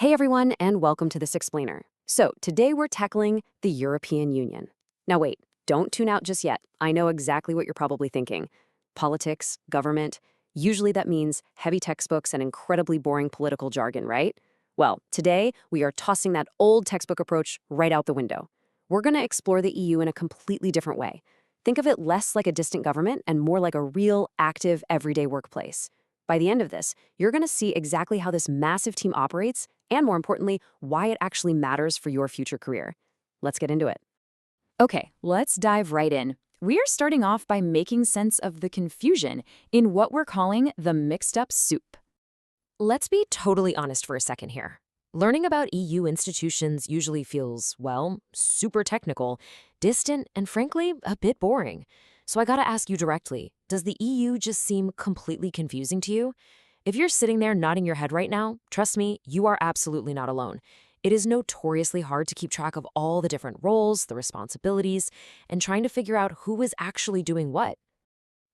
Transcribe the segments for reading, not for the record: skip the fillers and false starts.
Hey everyone, and welcome to this explainer. So, today we're tackling the European Union. Now, wait, don't tune out just yet. I know exactly what you're probably thinking. Politics, government, usually that means heavy textbooks and incredibly boring political jargon, right? Well, today we are tossing that old textbook approach right out the window. We're going to explore the EU in a completely different way. Think of it less like a distant government and more like a real, active, everyday workplace. By the end of this, you're going to see exactly how this massive team operates and, more importantly, why it actually matters for your future career. Let's get into it. Okay, let's dive right in. We are starting off by making sense of the confusion in what we're calling the mixed-up soup. Let's be totally honest for a second here. Learning about EU institutions usually feels, well, super technical, distant, and frankly, a bit boring. So I gotta ask you directly, does the EU just seem completely confusing to you? If you're sitting there nodding your head right now, trust me, you are absolutely not alone. It is notoriously hard to keep track of all the different roles, the responsibilities, and trying to figure out who is actually doing what.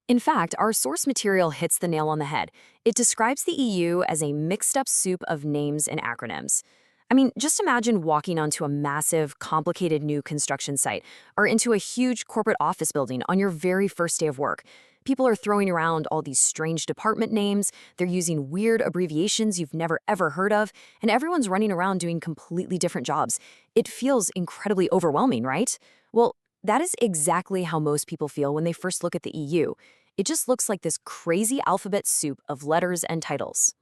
In fact, our source material hits the nail on the head. It describes the EU as a mixed-up soup of names and acronyms. I mean, just imagine walking onto a massive, complicated new construction site or into a huge corporate office building on your very first day of work. People are throwing around all these strange department names, they're using weird abbreviations you've never ever heard of, and everyone's running around doing completely different jobs. It feels incredibly overwhelming, right? Well, that is exactly how most people feel when they first look at the EU. It just looks like this crazy alphabet soup of letters and titles.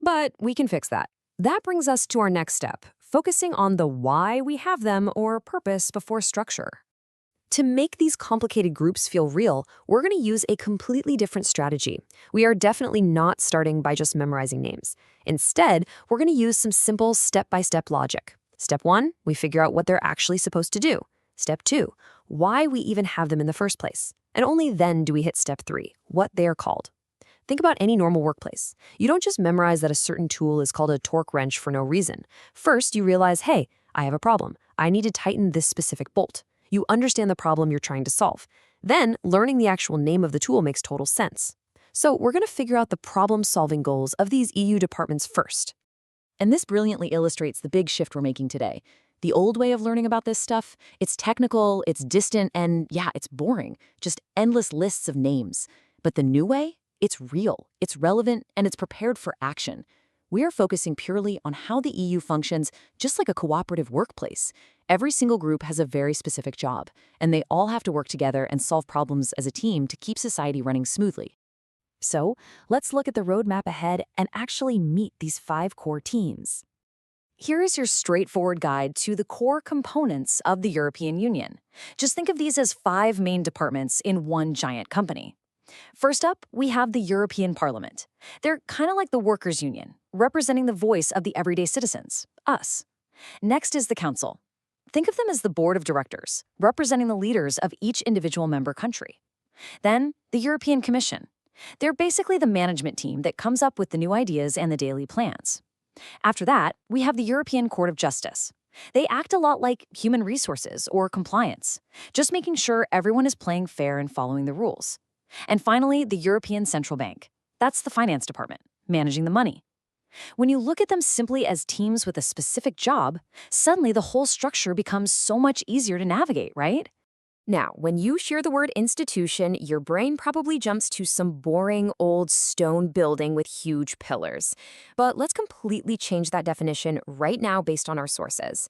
But we can fix that. That brings us to our next step, focusing on the why we have them or purpose before structure. To make these complicated groups feel real, we're going to use a completely different strategy. We are definitely not starting by just memorizing names. Instead, we're going to use some simple step-by-step logic. Step 1, we figure out what they're actually supposed to do. Step 2, why we even have them in the first place. And only then do we hit step 3, what they are called. Think about any normal workplace. You don't just memorize that a certain tool is called a torque wrench for no reason. First, you realize, hey, I have a problem. I need to tighten this specific bolt. You understand the problem you're trying to solve. Then, learning the actual name of the tool makes total sense. So we're going to figure out the problem-solving goals of these EU departments first. And this brilliantly illustrates the big shift we're making today. The old way of learning about this stuff, it's technical, it's distant, and yeah, it's boring. Just endless lists of names. But the new way? It's real, it's relevant, and it's prepared for action. We are focusing purely on how the EU functions just like a cooperative workplace. Every single group has a very specific job, and they all have to work together and solve problems as a team to keep society running smoothly. So, let's look at the roadmap ahead and actually meet these 5 core teams. Here is your straightforward guide to the core components of the European Union. Just think of these as 5 main departments in one giant company. First up, we have the European Parliament. They're kind of like the workers' union, representing the voice of the everyday citizens, us. Next is the Council. Think of them as the board of directors, representing the leaders of each individual member country. Then, the European Commission. They're basically the management team that comes up with the new ideas and the daily plans. After that, we have the European Court of Justice. They act a lot like human resources or compliance, just making sure everyone is playing fair and following the rules. And finally, the European Central Bank. That's the finance department, managing the money. When you look at them simply as teams with a specific job, suddenly the whole structure becomes so much easier to navigate, right? Now, when you hear the word institution, your brain probably jumps to some boring old stone building with huge pillars. But let's completely change that definition right now based on our sources.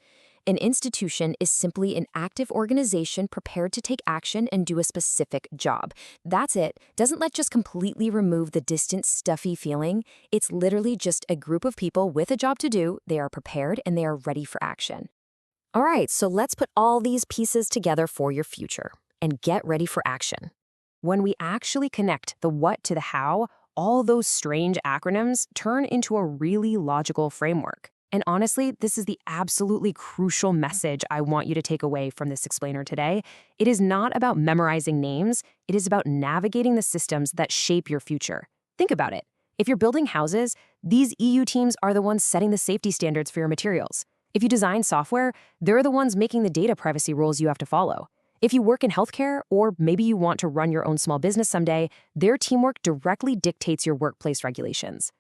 An institution is simply an active organization prepared to take action and do a specific job. That's it. Doesn't let just completely remove the distant, stuffy feeling. It's literally just a group of people with a job to do. They are prepared and they are ready for action. All right, so let's put all these pieces together for your future and get ready for action. When we actually connect the what to the how, all those strange acronyms turn into a really logical framework. And honestly, this is the absolutely crucial message I want you to take away from this explainer today. It is not about memorizing names. It is about navigating the systems that shape your future. Think about it. If you're building houses, these EU teams are the ones setting the safety standards for your materials. If you design software, they're the ones making the data privacy rules you have to follow. If you work in healthcare, or maybe you want to run your own small business someday, their teamwork directly dictates your workplace regulations.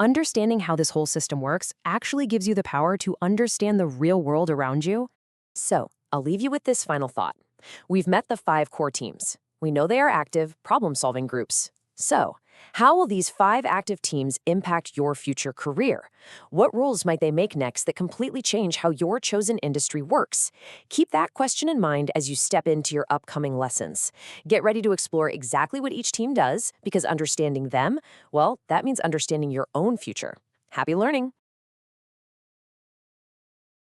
Understanding how this whole system works actually gives you the power to understand the real world around you. So, I'll leave you with this final thought. We've met the 5 core teams. We know they are active, problem-solving groups. So, how will these 5 active teams impact your future career? What roles might they make next that completely change how your chosen industry works? Keep that question in mind as you step into your upcoming lessons. Get ready to explore exactly what each team does, because understanding them, well, that means understanding your own future. Happy learning!